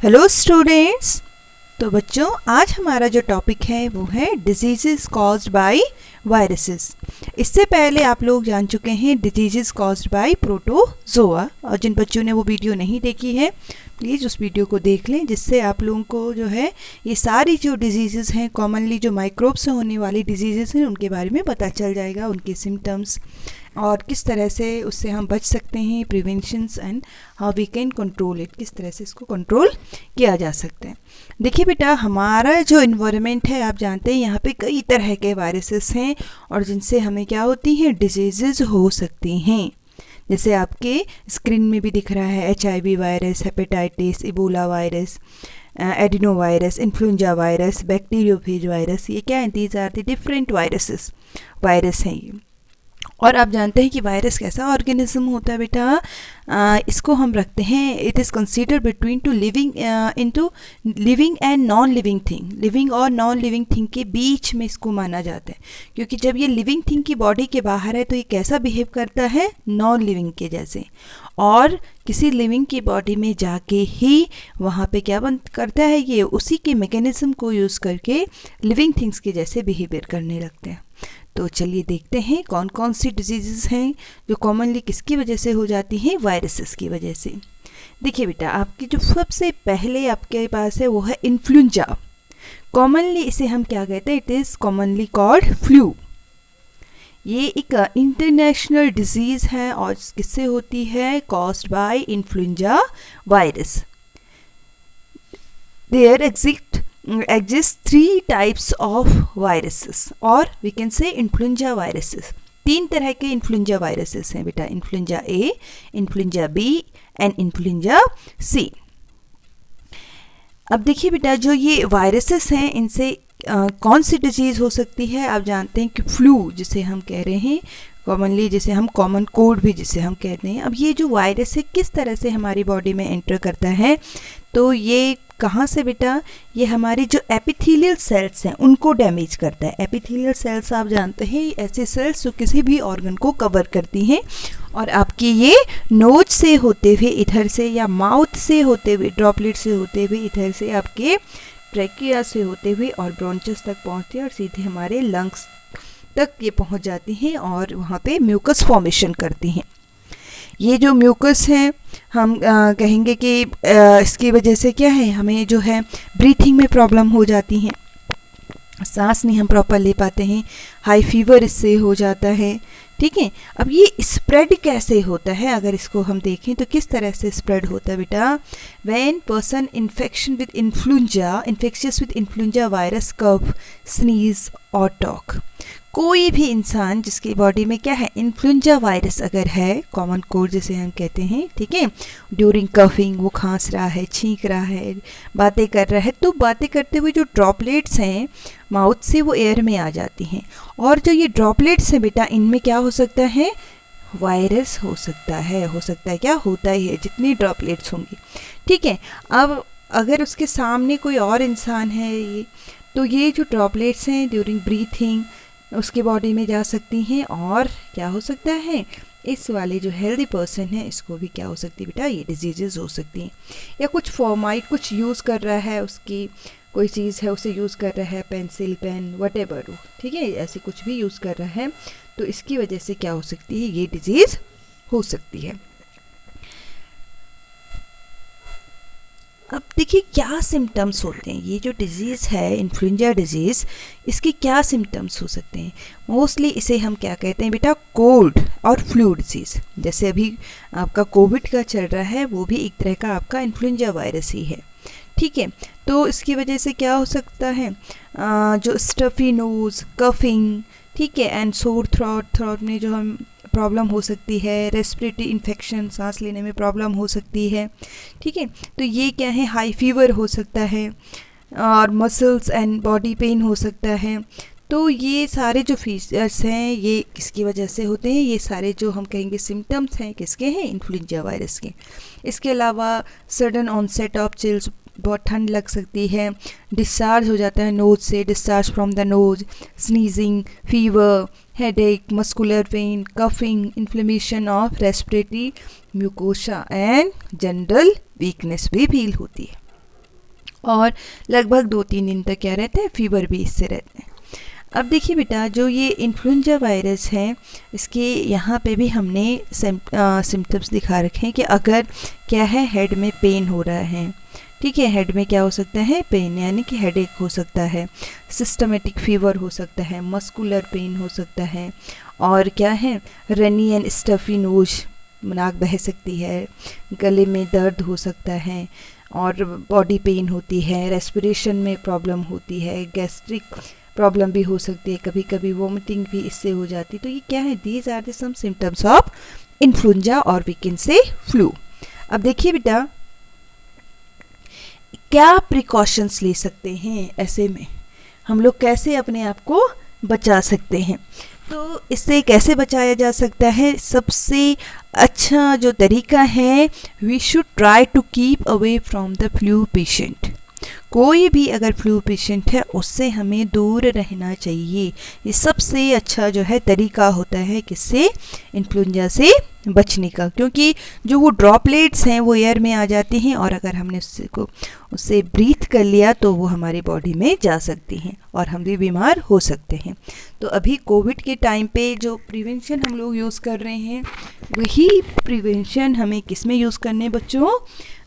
Hello students. तो बच्चों, आज हमारा जो टॉपिक है वो है डिजीज़ेस कॉज्ड बाय वायरसेस। इससे पहले आप लोग जान चुके हैं डिजीज़ेस कॉज्ड बाय प्रोटोजोआ, और जिन बच्चों ने वो वीडियो नहीं देखी है प्लीज़ उस वीडियो को देख लें, जिससे आप लोगों को जो है ये सारी जो डिजीज़ेस हैं, कॉमनली जो माइक्रोब्स से होने वाली डिजीज़ेस हैं, उनके बारे में पता चल जाएगा, उनके सिम्टम्स और किस तरह से उससे हम बच सकते हैं, preventions and how we can control it, किस तरह से इसको कंट्रोल किया जा सकता है। देखिए बेटा, हमारा जो इन्वायरमेंट है आप जानते हैं यहाँ पे कई तरह के वायरसेस हैं और जिनसे हमें क्या होती हैं, डिजीज़ेस हो सकती हैं। जैसे आपके स्क्रीन में भी दिख रहा है HIV virus, hepatitis, Ebola virus, adenovirus, influenza virus, bacteriophage virus. ये क्या है? These are the different virus हैं ये। और आप जानते हैं कि वायरस कैसा ऑर्गेनिज्म होता है बेटा, इसको हम रखते हैं, it is consider between two living and non living thing. Living और नॉन लिविंग थिंग के बीच में इसको माना जाता है, क्योंकि जब ये लिविंग थिंग की बॉडी के बाहर है तो ये कैसा बिहेव करता है, नॉन लिविंग के जैसे, और किसी लिविंग की बॉडी में जाके ही वहाँ पे क्या बन करता है, ये उसी के मैकेनिज्म को यूज़ करके लिविंग थिंग्स के जैसे बिहेवियर करने लगते हैं। तो चलिए देखते हैं कौन कौन सी डिजीज़ेस हैं जो कॉमनली किसकी वजह से हो जाती हैं, वायरसेस की वजह से। देखिए बेटा, आपकी जो सबसे पहले आपके पास है वो है इन्फ्लुएंजा। कॉमनली इसे हम क्या कहते हैं, it is commonly called flu. ये एक इंटरनेशनल डिजीज़ है और किससे होती है, caused by influenza virus. There exist 3 types of viruses, और we can say influenza viruses। 3 तरह के इन्फ्लुएंजा वायरसेस हैं बेटा, influenza A, influenza B and influenza C। अब देखिए बेटा, जो ये वायरसेस हैं इनसे कौन सी डिजीज़ हो सकती है। आप जानते हैं कि फ्लू जिसे हम कह रहे हैं कॉमनली, जिसे हम कॉमन कोल्ड भी जिसे हम कहते हैं। अब ये जो वायरस है किस तरह से हमारी बॉडी में एंटर करता है, तो ये कहाँ से बेटा, ये हमारी जो एपिथेलियल सेल्स हैं उनको डैमेज करता है। एपिथेलियल सेल्स आप जानते हैं ऐसे सेल्स जो किसी भी ऑर्गन को कवर करती हैं, और आपकी ये नोज से होते हुए इधर से, या माउथ से होते हुए, ड्रॉपलेट से होते हुए इधर से, आपके ट्रैकिया से होते हुए और ब्रोंचस तक पहुँचती है और सीधे हमारे लंग्स तक ये पहुँच जाती हैं और वहाँ पे म्यूकस फॉर्मेशन करती हैं। ये जो म्यूकस हैं हम कहेंगे कि इसकी वजह से क्या है, हमें जो है ब्रीथिंग में प्रॉब्लम हो जाती हैं, सांस नहीं हम प्रॉपर ले पाते हैं, हाई फीवर इससे हो जाता है। ठीक है, अब ये स्प्रेड कैसे होता है, अगर इसको हम देखें तो किस तरह से स्प्रेड होता है बेटा, when person infectious with influenza virus cough, sneeze और टॉक। कोई भी इंसान जिसकी बॉडी में क्या है, इन्फ्लुएंजा वायरस अगर है, कॉमन कोल्ड जिसे हम कहते हैं, ठीक है, ड्यूरिंग कफिंग वो खांस रहा है, छींक रहा है, बातें कर रहा है, तो बातें करते हुए जो ड्रॉपलेट्स हैं माउथ से वो एयर में आ जाती हैं, और जो ये ड्रॉपलेट्स हैं बेटा इनमें क्या हो सकता है, वायरस हो सकता है क्या होता ही है, जितनी ड्रॉपलेट्स होंगी। ठीक है, अब अगर उसके सामने कोई और इंसान है ये, तो ये जो ड्रॉपलेट्स हैं ड्यूरिंग ब्रीथिंग उसकी बॉडी में जा सकती हैं, और क्या हो सकता है, इस वाले जो हेल्दी पर्सन है इसको भी क्या हो सकती है बेटा, ये डिजीज़ेस हो सकती हैं। या कुछ फॉर्माइट कुछ यूज़ कर रहा है, उसकी कोई चीज़ है उसे यूज़ कर रहा है, पेंसिल, पेन, व्हाटएवर हो, ठीक है, ऐसे कुछ भी यूज़ कर रहा है, तो इसकी वजह से क्या हो सकती है, ये डिजीज़ हो सकती है। अब देखिए क्या सिम्टम्स होते हैं, ये जो डिज़ीज़ है इन्फ्लुएंजा डिजीज़, इसके क्या सिम्टम्स हो सकते हैं। मोस्टली इसे हम क्या कहते हैं बेटा, कोल्ड और फ्लू डिजीज़। जैसे अभी आपका कोविड का चल रहा है, वो भी एक तरह का आपका इन्फ्लुएंजा वायरस ही है। ठीक है, तो इसकी वजह से क्या हो सकता है, जो स्टफी नोज़, कफिंग, ठीक है, एंड सोर थ्रोट में जो हम प्रॉब्लम हो सकती है, रेस्पिरेटरी इन्फेक्शन, सांस लेने में प्रॉब्लम हो सकती है। ठीक है, तो ये क्या है, हाई फीवर हो सकता है, और मसल्स एंड बॉडी पेन हो सकता है। तो ये सारे जो फीचर्स हैं ये किसकी वजह से होते हैं, ये सारे जो हम कहेंगे सिम्टम्स हैं किसके हैं, इन्फ्लुएंजा वायरस के। इसके अलावा सडन ऑनसेट ऑफ चिल्स, बहुत ठंड लग सकती है, डिस्चार्ज हो जाता है नोज से, discharge from the nose, sneezing, fever, headache, muscular pain, coughing, inflammation of respiratory mucosa and general weakness भी फील होती है। और लगभग 2-3 दिन तक क्या रहता है, फीवर भी इससे रहता है। अब देखिए बेटा, जो ये इन्फ्लुएंजा वायरस है, इसके यहाँ पे भी हमने सिम्टम्स दिखा रखे हैं कि अगर क्या है, हेड में पेन हो रहा है, ठीक है, हेड में क्या हो सकता है, पेन, यानी कि हेडेक हो सकता है, सिस्टमेटिक फीवर हो सकता है, मस्कुलर पेन हो सकता है, और क्या है, रनी एंड स्टफी नोज, नाक बह सकती है, गले में दर्द हो सकता है, और बॉडी पेन होती है, रेस्पिरेशन में प्रॉब्लम होती है, गैस्ट्रिक प्रॉब्लम भी हो सकती है, कभी कभी वोमिटिंग भी इससे हो जाती है। तो ये क्या है, these are the some symptoms of influenza और वी कैन से फ्लू। अब देखिए बेटा, क्या प्रिकॉशंस ले सकते हैं, ऐसे में हम लोग कैसे अपने आप को बचा सकते हैं। तो इससे कैसे बचाया जा सकता है, सबसे अच्छा जो तरीका है, we should try to keep away from the flu patient. कोई भी अगर फ्लू पेशेंट है उससे हमें दूर रहना चाहिए। ये सबसे अच्छा जो है तरीका होता है किससे, इन्फ्लुएंजा से बचने का, क्योंकि जो वो ड्रॉपलेट्स हैं वो एयर में आ जाते हैं और अगर हमने उससे ब्रीथ कर लिया तो वो हमारी बॉडी में जा सकती हैं और हम भी बीमार हो सकते हैं। तो अभी कोविड के टाइम पे जो प्रिवेंशन हम लोग यूज़ कर रहे हैं, वही प्रिवेंशन हमें किस में यूज़ करने बच्चों,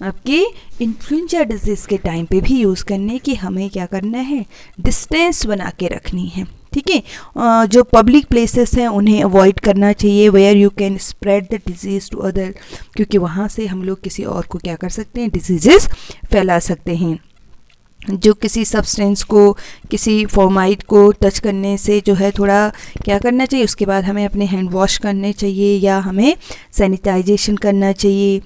आपके इन्फ्लुएंजा डिजीज़ के टाइम पे भी यूज़ करने की हमें क्या करना है, डिस्टेंस बना के रखनी है, ठीक है। जो पब्लिक प्लेसेस हैं उन्हें अवॉइड करना चाहिए, where you can spread the disease to other, क्योंकि वहाँ से हम लोग किसी और को क्या कर सकते हैं, डिजीज़ फैला सकते हैं। जो किसी सब्सटेंस को, किसी फॉर्माइड को टच करने से जो है थोड़ा क्या करना चाहिए, उसके बाद हमें अपने हैंड वॉश करने चाहिए या हमें सैनिटाइजेशन करना चाहिए।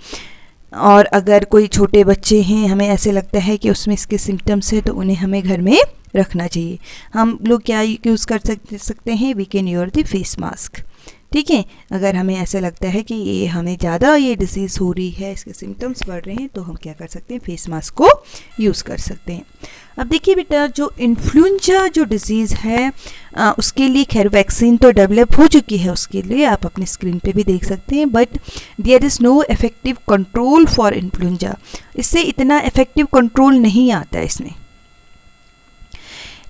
और अगर कोई छोटे बच्चे हैं, हमें ऐसे लगता है कि उसमें इसके सिम्टम्स है, तो उन्हें हमें घर में रखना चाहिए। हम लोग क्या यूज़ कर सकते हैं, we can use the face mask, ठीक है। अगर हमें ऐसा लगता है कि ये हमें ज़्यादा ये डिसीज़ हो रही है, इसके सिम्टम्स बढ़ रहे हैं, तो हम क्या कर सकते हैं, फेस मास्क को यूज़ कर सकते हैं। अब देखिए बेटा, जो इन्फ्लुएंजा जो डिज़ीज़ है उसके लिए खैर वैक्सीन तो डेवलप हो चुकी है, उसके लिए आप अपने स्क्रीन पे भी देख सकते हैं, but there is no effective control for influenza. इससे इतना इफेक्टिव कंट्रोल नहीं आता है। इसमें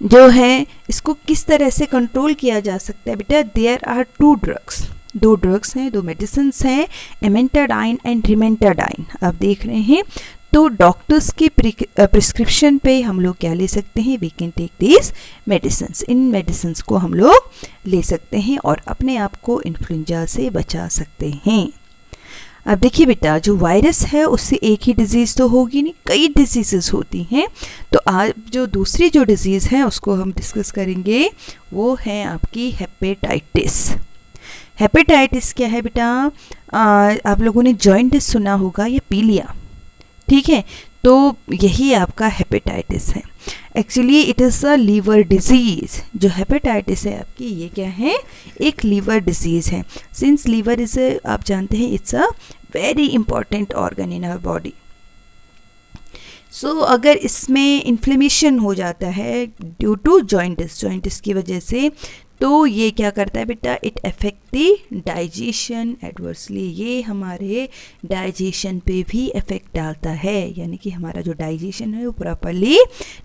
जो है इसको किस तरह से कंट्रोल किया जा सकता है बेटा, देयर आर दो ड्रग्स हैं, दो मेडिसिन हैं, एमेंटाडाइन एंड रिमेंटाडाइन। आप देख रहे हैं, तो डॉक्टर्स के प्रिस्क्रिप्शन पे हम लोग क्या ले सकते हैं, we can take this medicines. इन मेडिसिन्स को हम लोग ले सकते हैं और अपने आप को इन्फ्लुएंजा से बचा सकते हैं। अब देखिए बेटा, जो वायरस है उससे एक ही डिज़ीज़ तो होगी नहीं, कई डिजीज़ होती हैं। तो आज जो दूसरी जो डिज़ीज़ है उसको हम डिस्कस करेंगे, वो है आपकी हेपेटाइटिस। हेपेटाइटिस क्या है बेटा, आप लोगों ने जॉइंटिस सुना होगा या पीलिया, ठीक है, तो यही आपका हेपेटाइटिस है। Actually it is a liver disease. जो हेपेटाइटिस है आपकी, ये क्या है, एक लीवर डिजीज़ है। सिंस लीवर इज़, आप जानते हैं, it's a very important organ in our body. So अगर इसमें इन्फ्लेमेशन हो जाता है ड्यू टू जॉइंटिस की वजह से, तो ये क्या करता है बेटा, it affect the digestion adversely. ये हमारे डाइजेशन पे भी इफेक्ट डालता है, यानी कि हमारा जो डाइजेशन है वो प्रॉपरली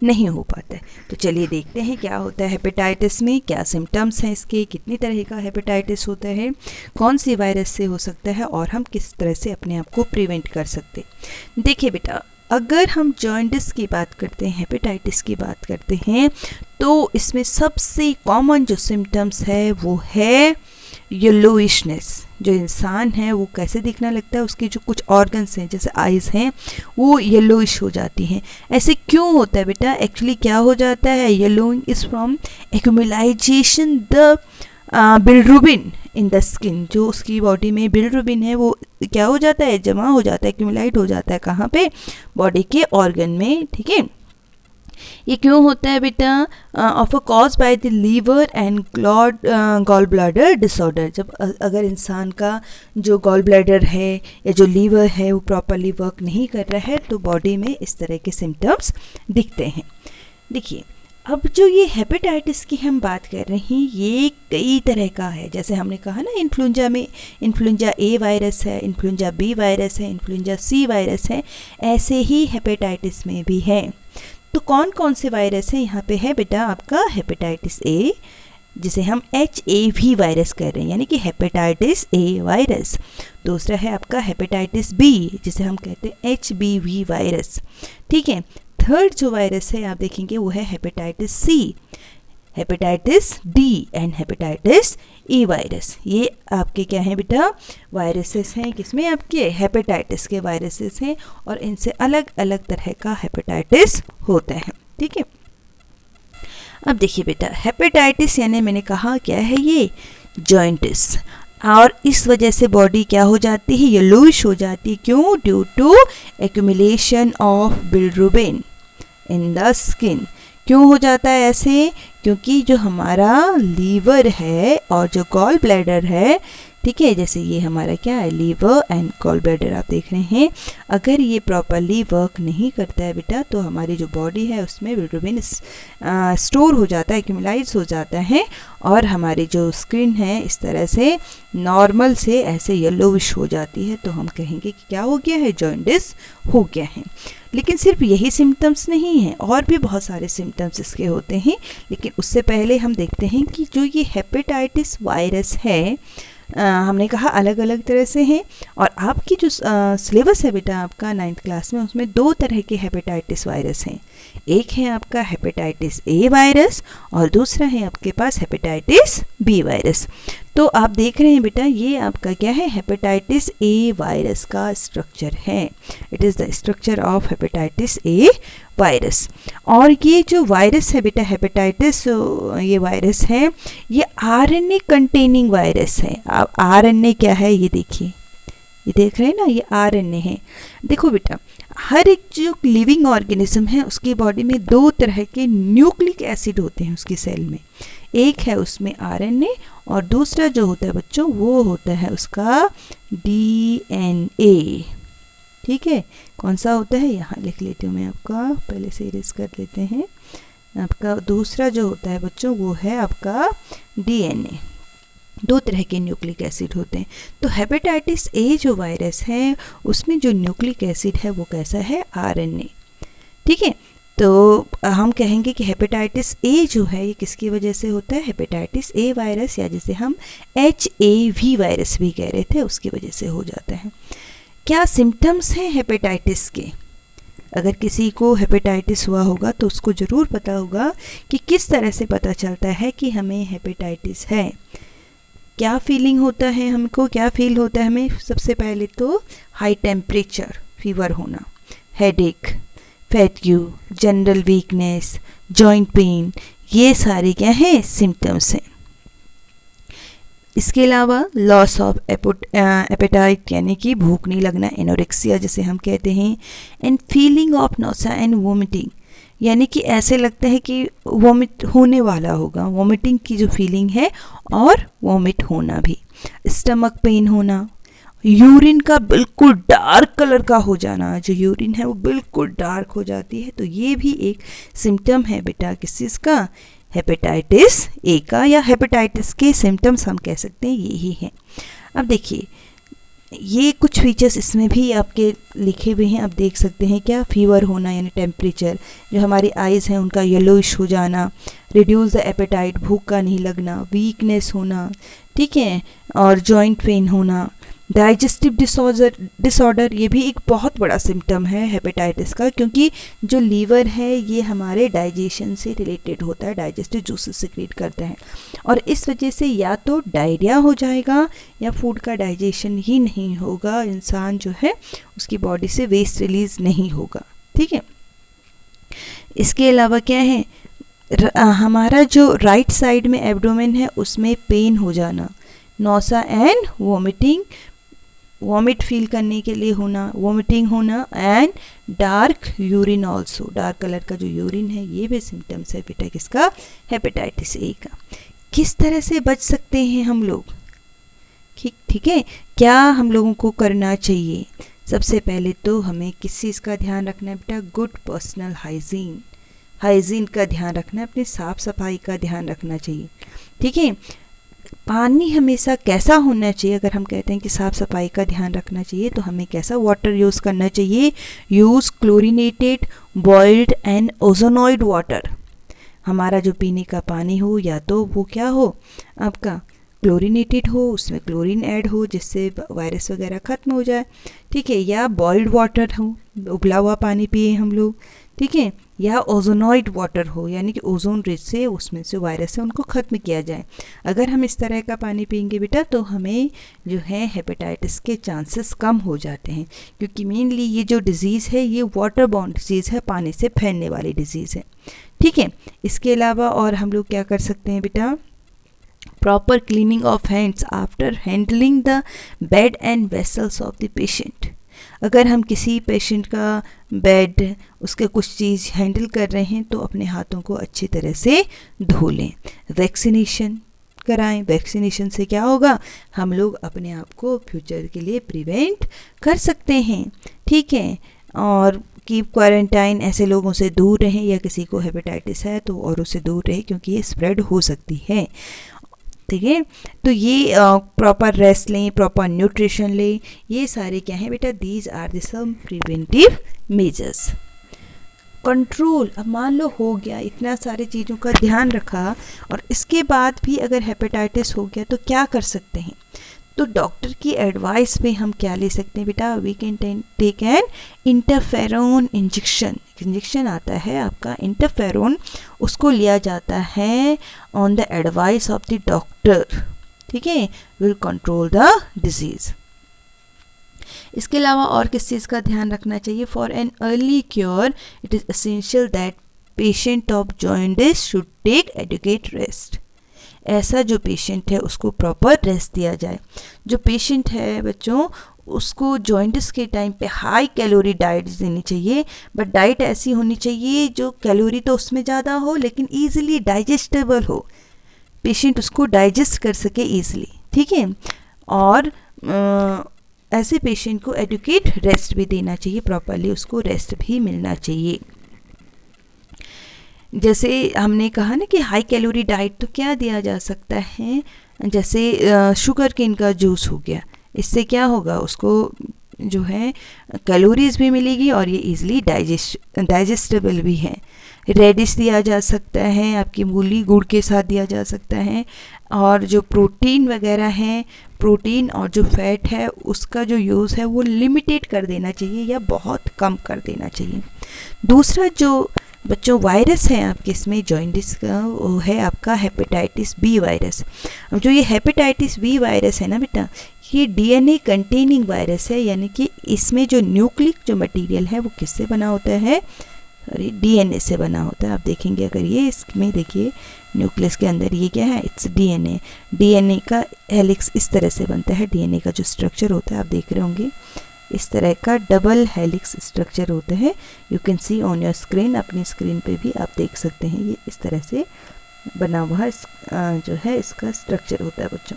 नहीं हो पाता है। तो चलिए देखते हैं क्या होता है हेपेटाइटिस में, क्या सिम्टम्स हैं इसके, कितनी तरह का हेपेटाइटिस होता है, कौन सी वायरस से हो सकता है और हम किस तरह से अपने आप को प्रिवेंट कर सकते हैं। देखिए बेटा, अगर हम जॉइंटिस की बात करते हैं, हेपेटाइटिस की बात करते हैं, तो इसमें सबसे कॉमन जो सिम्टम्स है वो है येलोइशनेस। जो इंसान है वो कैसे दिखने लगता है, उसके जो कुछ ऑर्गन्स हैं जैसे आइज़ हैं वो येलोइश हो जाती हैं। ऐसे क्यों होता है बेटा, एक्चुअली क्या हो जाता है, yellowing is from accumulation the bilirubin in the skin. जो उसकी बॉडी में बिलिरुबिन है वो क्या हो जाता है, जमा हो जाता है, एक्यूमुलेट हो जाता है, कहाँ पे, बॉडी के ऑर्गन में, ठीक है। ये क्यों होता है बेटा, of a cause by the liver and gall bladder disorder. जब अगर इंसान का जो गॉल ब्लैडर है या जो लीवर है वो प्रॉपरली वर्क नहीं कर रहा है, तो बॉडी में इस तरह के सिम्टम्स दिखते हैं। देखिए, अब जो ये हेपेटाइटिस की हम बात कर रहे हैं ये कई तरह का है। जैसे हमने कहा ना, इन्फ्लुएंजा में इन्फ्लुएंजा ए वायरस है, इन्फ्लुएंजा बी वायरस है, इन्फ्लुएंजा सी वायरस है, ऐसे ही हेपेटाइटिस में भी है। तो कौन कौन से वायरस हैं यहाँ पे है बेटा? आपका हेपेटाइटिस ए, जिसे हम HAV वायरस कह रहे हैं, यानी कि हेपेटाइटिस ए वायरस। दूसरा है आपका हेपेटाइटिस बी, जिसे हम कहते हैं HBV वायरस। ठीक है। थर्ड जो वायरस है आप देखेंगे वो है hepatitis C, hepatitis D and hepatitis E virus. ये आपके क्या हैं बेटा? वायरसेस हैं। किसमें? आपके हेपेटाइटिस के वायरसेस हैं, और इनसे अलग अलग तरह का हेपेटाइटिस होता है। ठीक है। अब देखिए बेटा, हेपेटाइटिस यानी मैंने कहा क्या है ये? जॉइंटिस। और इस वजह से बॉडी क्या हो जाती है? येलोइश हो जाती है। क्यों? Due to accumulation of bilirubin in the skin. क्यों हो जाता है ऐसे? क्योंकि जो हमारा लीवर है और जो गॉल ब्लैडर है, ठीक है, जैसे ये हमारा क्या है? लीवर एंड गॉल ब्लैडर आप देख रहे हैं, अगर ये प्रॉपरली वर्क नहीं करता है बेटा, तो हमारी जो बॉडी है उसमें बिलिरुबिन स्टोर हो जाता है, एक्यूमुलाइज हो जाता है, और हमारी जो स्किन है इस तरह से नॉर्मल से ऐसे येलोविश हो जाती है। तो हम कहेंगे कि क्या हो गया है? जॉइंटिस हो गया है। लेकिन सिर्फ यही सिम्टम्स नहीं हैं, और भी बहुत सारे सिम्टम्स इसके होते हैं। लेकिन उससे पहले हम देखते हैं कि जो ये हेपेटाइटिस वायरस है, हमने कहा अलग अलग तरह से हैं। और आपकी जो सिलेबस है बेटा आपका 9th क्लास में, उसमें 2 तरह के हेपेटाइटिस वायरस हैं। एक है आपका हेपेटाइटिस ए वायरस, और दूसरा है आपके पास हेपेटाइटिस बी वायरस। तो आप देख रहे हैं बेटा, ये आपका क्या है? हेपेटाइटिस ए वायरस का स्ट्रक्चर है। It is the structure of hepatitis A virus. और ये जो वायरस है बेटा, हेपेटाइटिस ये वायरस है, ये आरएनए कंटेनिंग वायरस है। अब आरएनए क्या है ये देखिए, ये देख रहे हैं ना, ये आरएनए है। देखो बेटा, हर एक जो लिविंग ऑर्गेनिज्म है उसकी बॉडी में 2 तरह के न्यूक्लिक एसिड होते हैं उसकी सेल में। एक है उसमें आरएनए, और दूसरा जो होता है बच्चों वो होता है उसका डीएनए। ठीक है। कौन सा होता है? यहाँ लिख लेती हूँ मैं, आपका पहले से इरेज कर लेते हैं। आपका दूसरा जो होता है बच्चों वो है आपका डीएनए। 2 तरह के न्यूक्लिक एसिड होते हैं। तो हेपेटाइटिस ए जो वायरस है उसमें जो न्यूक्लिक एसिड है वो कैसा है? आरएनए। ठीक है। तो हम कहेंगे कि हेपेटाइटिस ए जो है ये किसकी वजह से होता है? हेपेटाइटिस ए वायरस, या जिसे हम HAV वायरस भी कह रहे थे, उसकी वजह से हो जाता है। क्या सिम्टम्स हैं हेपेटाइटिस के? अगर किसी को हेपेटाइटिस हुआ होगा तो उसको ज़रूर पता होगा कि किस तरह से पता चलता है कि हमें हेपेटाइटिस है। क्या फीलिंग होता है हमको? क्या फील होता है हमें? सबसे पहले तो हाई टेम्परेचर, फीवर होना, headache, fatigue, general weakness, joint pain, ये सारे क्या हैं? सिम्टम्स हैं। इसके अलावा लॉस ऑफ एपेटाइट, यानी कि भूख नहीं लगना, एनोरेक्सिया जिसे हम कहते हैं, and feeling of nausea and vomiting, यानी कि ऐसे लगता है कि वोमिट होने वाला होगा, वोमिटिंग की जो फीलिंग है, और वोमिट होना भी, स्टमक पेन होना, यूरिन का बिल्कुल डार्क कलर का हो जाना, जो यूरिन है वो बिल्कुल डार्क हो जाती है, तो ये भी एक सिम्टम है बेटा किस चीज़ का? हेपेटाइटिस ए का, या हेपेटाइटिस के सिम्टम्स हम कह सकते हैं यही हैं। अब देखिए, ये कुछ फीचर्स इसमें भी आपके लिखे हुए हैं, आप देख सकते हैं। क्या? फीवर होना, यानी टेम्परेचर, जो हमारी आइज़ हैं उनका येलोइश हो जाना, रिड्यूस द एपेटाइट, भूख का नहीं लगना, वीकनेस होना, ठीक है, और जॉइंट पेन होना, डाइजेस्टिव डिसऑर्डर, ये भी एक बहुत बड़ा सिम्टम है हेपेटाइटिस का, क्योंकि जो लीवर है ये हमारे डाइजेशन से रिलेटेड होता है, डाइजेस्टिव जूसेस सिक्रीट करते हैं, और इस वजह से या तो डायरिया हो जाएगा या फूड का डाइजेशन ही नहीं होगा, इंसान जो है उसकी बॉडी से वेस्ट रिलीज नहीं होगा। ठीक है। इसके अलावा क्या है? हमारा जो राइट साइड में एब्डोमेन है उसमें पेन हो जाना, Nausa and vomiting, vomit feel करने के लिए होना, वॉमिटिंग होना, and dark urine also, dark colour का जो यूरिन है, ये भी सिम्टम्स है बेटा किसका? हेपेटाइटिस ए का। किस तरह से बच सकते हैं हम लोग? ठीक है। क्या हम लोगों को करना चाहिए? सबसे पहले तो हमें किस चीज़ का ध्यान रखना है बेटा? गुड पर्सनल हाइजीन, हाइजीन का ध्यान रखना है, अपनी साफ़ सफाई का ध्यान रखना चाहिए। ठीक है, पानी हमेशा कैसा होना चाहिए, अगर हम कहते हैं कि साफ़ सफाई का ध्यान रखना चाहिए तो हमें कैसा वाटर यूज़ करना चाहिए, use chlorinated boiled and ozonised water. हमारा जो पीने का पानी हो या तो वो क्या हो आपका क्लोरीनेटेड हो, उसमें क्लोरीन ऐड हो जिससे वायरस वगैरह ख़त्म हो जाए। ठीक है, या बॉइल्ड वाटर हो, उबला हुआ पानी पिए हम लोग। ठीक है, या ओजोनॉइड वाटर हो, यानी कि ओजोन रिच से उसमें से वायरस है उनको ख़त्म किया जाए। अगर हम इस तरह का पानी पियेंगे बेटा तो हमें जो है हेपेटाइटिस के चांसेस कम हो जाते हैं, क्योंकि मेनली ये जो डिज़ीज़ है ये वाटर बॉर्न डिजीज़ है, पानी से फैलने वाली डिज़ीज़ है। ठीक है, इसके अलावा और हम लोग क्या कर सकते हैं बेटा, proper cleaning of hands after handling the bed and vessels of the patient. अगर हम किसी पेशेंट का बेड, उसके कुछ चीज़ हैंडल कर रहे हैं तो अपने हाथों को अच्छी तरह से धो लें। वैक्सीनेशन कराएं, वैक्सीनेशन से क्या होगा, हम लोग अपने आप को फ्यूचर के लिए प्रिवेंट कर सकते हैं। ठीक है, और कीप क्वारंटाइन, ऐसे लोगों से दूर रहें, या किसी को हेपेटाइटिस है तो और उससे दूर रहें क्योंकि ये स्प्रेड हो सकती है। ठीक है, तो ये प्रॉपर रेस्ट लें, प्रॉपर न्यूट्रिशन लें, ये सारे क्या हैं बेटा, these are the some preventive measures. Control, अब मान लो हो गया, इतना सारे चीज़ों का ध्यान रखा और इसके बाद भी अगर हेपेटाइटिस हो गया तो क्या कर सकते हैं, तो डॉक्टर की एडवाइस पे हम क्या ले सकते हैं बेटा, we can take an interferon injection आता है आपका इंटरफेरोन, उसको लिया जाता है on the advice of the doctor. ठीक है, विल कंट्रोल द डिजीज़। इसके अलावा और किस चीज़ का ध्यान रखना चाहिए, for an early cure it is essential that patient of jaundice should take adequate rest. ऐसा जो पेशेंट है उसको प्रॉपर रेस्ट दिया जाए। जो पेशेंट है बच्चों उसको जॉइंटिस के टाइम पे हाई कैलोरी डाइट देनी चाहिए, बट डाइट ऐसी होनी चाहिए जो कैलोरी तो उसमें ज़्यादा हो लेकिन ईजिली डाइजेस्टेबल हो, पेशेंट उसको डाइजेस्ट कर सके ईजिली। ठीक है, और ऐसे पेशेंट को एडुकेट रेस्ट भी देना चाहिए, प्रॉपरली उसको रेस्ट भी मिलना चाहिए। जैसे हमने कहा ना कि हाई कैलोरी डाइट, तो क्या दिया जा सकता है, जैसे शुगर केन का जूस हो गया, इससे क्या होगा, उसको जो है कैलोरीज भी मिलेगी और ये इजीली डाइजेस्टेबल भी है। रेडिश दिया जा सकता है, आपकी मूली गुड़ के साथ दिया जा सकता है, और जो प्रोटीन वगैरह है, प्रोटीन और जो फैट है उसका जो यूज़ है वो लिमिटेड कर देना चाहिए या बहुत कम कर देना चाहिए। दूसरा जो बच्चों वायरस है आपके इसमें जॉइंटिस का, वो है आपका हेपेटाइटिस बी वायरस। अब जो ये हेपेटाइटिस बी वायरस है ना बेटा, ये डीएनए कंटेनिंग वायरस है, यानी कि इसमें जो न्यूक्लिक जो मटेरियल है वो किससे बना होता है, सॉरी डीएनए से बना होता है। आप देखेंगे अगर ये इसमें देखिए न्यूक्लियस के अंदर ये क्या है, इट्स डीएनए। डीएनए का हेलिक्स इस तरह से बनता है, डीएनए का जो स्ट्रक्चर होता है आप देख रहे होंगे इस तरह का डबल हेलिक्स स्ट्रक्चर होता है। You can see on your screen, अपनी स्क्रीन पे भी आप देख सकते हैं, ये इस तरह से बना हुआ जो है इसका स्ट्रक्चर होता है बच्चों।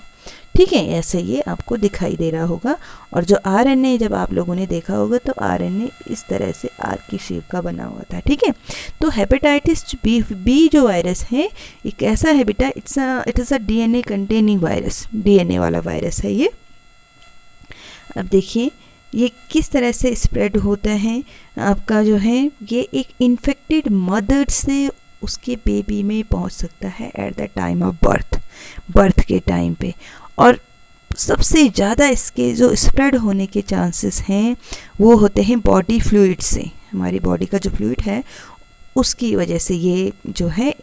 ठीक है, ऐसे ये आपको दिखाई दे रहा होगा। और जो आरएनए जब आप लोगों ने देखा होगा तो आरएनए इस तरह से आर की शेप का बना हुआ था। ठीक है, तो हेपेटाइटिस बी जो वायरस है ये कैसा है बेटा, it is a DNA containing virus, DNA वाला वायरस है ये। अब देखिए ये किस तरह से स्प्रेड होता है आपका, जो है ये एक इन्फेक्टेड मदर से उसके बेबी में पहुंच सकता है at the time of birth के टाइम पे। और सबसे ज़्यादा इसके जो स्प्रेड होने के चांसेस हैं वो होते हैं बॉडी फ्लूइड से, हमारी बॉडी का जो फ्लूइड है उसकी वजह से ये जो है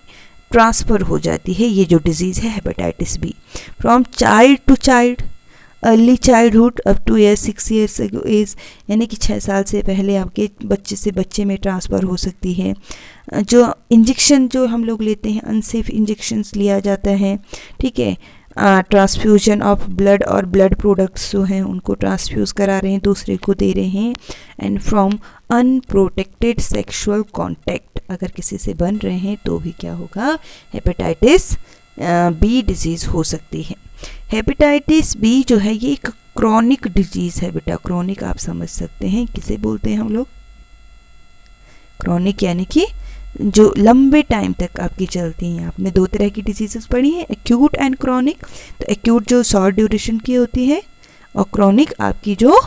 ट्रांसफ़र हो जाती है ये जो डिज़ीज़ है hepatitis B, from child to child, early childhood up to 6 years age, यानी कि 6 साल से पहले आपके बच्चे से बच्चे में ट्रांसफ़र हो सकती है। जो इंजेक्शन जो हम लोग लेते हैं अनसेफ इंजेक्शन्स लिया जाता है। ठीक है, ट्रांसफ्यूजन ऑफ ब्लड और ब्लड प्रोडक्ट्स जो हैं उनको ट्रांसफ्यूज़ करा रहे हैं, दूसरे को दे रहे हैं। And from unprotected sexual contact, अगर किसी से बन रहे हैं तो भी क्या होगा, हेपेटाइटिस बी डिजीज़ हो सकती है। हेपेटाइटिस बी जो है ये एक क्रॉनिक डिजीज़ है बेटा, क्रॉनिक आप समझ सकते हैं किसे बोलते हैं हम लोग, क्रॉनिक यानी कि जो लंबे टाइम तक आपकी चलती हैं। आपने दो तरह की डिजीज़ेस पढ़ी हैं, एक्यूट एंड क्रॉनिक। तो एक्यूट जो शॉर्ट ड्यूरेशन की होती है और क्रॉनिक आपकी जो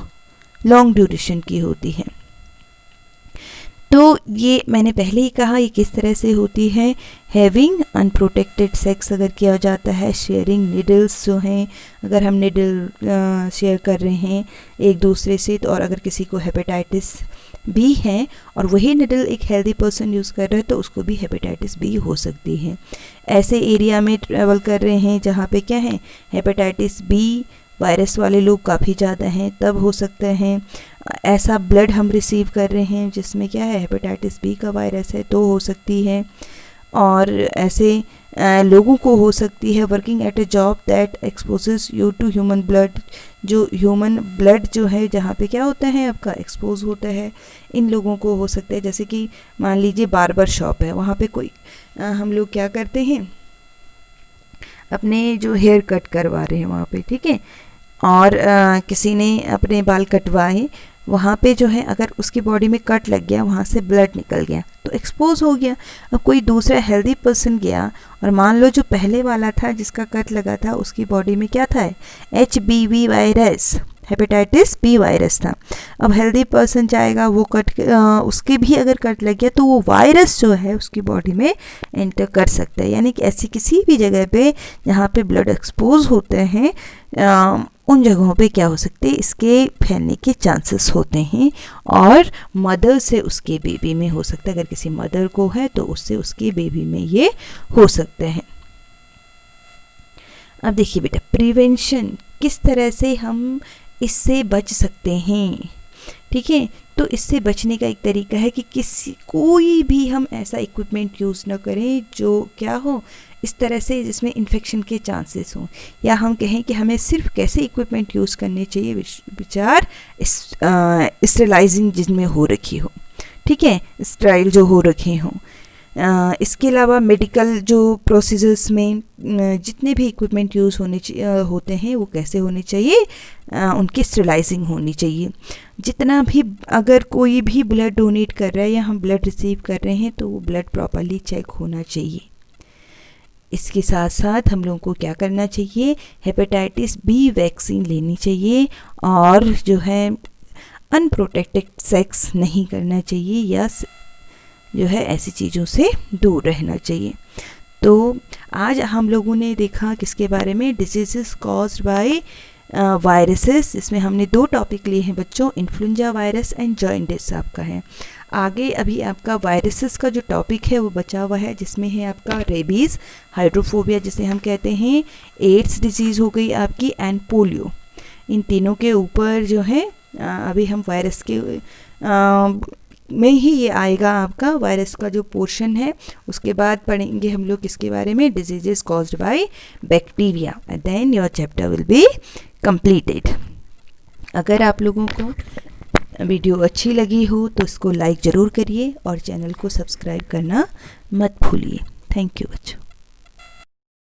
लॉन्ग ड्यूरेशन की होती है। तो ये मैंने पहले ही कहा ये किस तरह से होती है। हैविंग अनप्रोटेक्टेड सेक्स अगर किया जाता है, शेयरिंग निडल्स जो हैं, अगर हम निडल शेयर कर रहे हैं एक दूसरे से, तो और अगर किसी को हेपेटाइटिस बी है और वही निडल एक हेल्दी पर्सन यूज़ कर रहा है तो उसको भी हेपेटाइटिस बी हो सकती है। ऐसे एरिया में ट्रैवल कर रहे हैं जहाँ पे क्या है, हेपेटाइटिस बी वायरस वाले लोग काफ़ी ज़्यादा हैं, तब हो सकते हैं। ऐसा ब्लड हम रिसीव कर रहे हैं जिसमें क्या है, हेपेटाइटिस बी का वायरस है, तो हो सकती है। और ऐसे लोगों को हो सकती है working at a job that exposes you to human blood, जो ह्यूमन ब्लड जो है जहाँ पे क्या होता है आपका एक्सपोज होता है, इन लोगों को हो सकता है। जैसे कि मान लीजिए बार्बर शॉप है, वहाँ पे कोई हम लोग क्या करते हैं, अपने जो हेयर कट करवा रहे हैं वहाँ पे, ठीक है, और किसी ने अपने बाल कटवाए, वहाँ पे जो है अगर उसकी बॉडी में कट लग गया, वहाँ से ब्लड निकल गया तो एक्सपोज हो गया। अब कोई दूसरा हेल्दी पर्सन गया और मान लो जो पहले वाला था जिसका कट लगा था उसकी बॉडी में क्या था, HBV virus, hepatitis B virus था। अब हेल्दी पर्सन जाएगा, वो उसके भी अगर कट लग गया तो वो वायरस जो है उसकी बॉडी में एंटर कर सकता है। यानी कि ऐसी किसी भी जगह पे जहाँ पे ब्लड एक्सपोज होते हैं उन जगहों पे क्या हो सकते हैं, इसके फैलने के चांसेस होते हैं। और मदर से उसके बेबी में हो सकता है, अगर किसी मदर को है तो उससे उसके बेबी में ये हो सकते हैं। अब देखिए बेटा, प्रिवेंशन किस तरह से हम इससे बच सकते हैं, ठीक है। तो इससे बचने का एक तरीका है कि कोई भी हम ऐसा इक्विपमेंट यूज़ ना करें जो क्या हो इस तरह से जिसमें इन्फेक्शन के चांसेस हों, या हम कहें कि हमें सिर्फ कैसे इक्विपमेंट यूज़ करने चाहिए, विचार स्टेलाइजिंग जिनमें हो रखी हो, ठीक है, स्टेराइल जो हो रखे हों। इसके अलावा मेडिकल जो प्रोसीजर्स में जितने भी इक्विपमेंट यूज़ होते हैं वो कैसे होने चाहिए, उनकी स्टेलाइजिंग होनी चाहिए। जितना भी अगर कोई भी ब्लड डोनेट कर रहा है या हम ब्लड रिसीव कर रहे हैं तो वो ब्लड प्रॉपरली चेक होना चाहिए। इसके साथ साथ हम लोगों को क्या करना चाहिए, हेपेटाइटिस बी वैक्सीन लेनी चाहिए और जो है अनप्रोटेक्टेड सेक्स नहीं करना चाहिए या जो है ऐसी चीज़ों से दूर रहना चाहिए। तो आज हम लोगों ने देखा किसके बारे में, डिजीज़ेस कॉज्ड बाय वायरसेस। इसमें हमने दो टॉपिक लिए हैं बच्चों, इन्फ्लुएंजा वायरस एंड जॉइंटिस आपका है। आगे अभी आपका वायरसेस का जो टॉपिक है वो बचा हुआ है, जिसमें है आपका रेबीज़, हाइड्रोफोबिया जिसे हम कहते हैं, एड्स डिजीज़ हो गई आपकी, एंड पोलियो। इन तीनों के ऊपर जो है अभी हम वायरस के में ही ये आएगा आपका वायरस का जो पोर्शन है। उसके बाद पढ़ेंगे हम लोग किसके बारे में, diseases caused by bacteria, and then your chapter will be completed. अगर आप लोगों को वीडियो अच्छी लगी हो तो इसको लाइक ज़रूर करिए और चैनल को सब्सक्राइब करना मत भूलिए। थैंक यू बच्चों।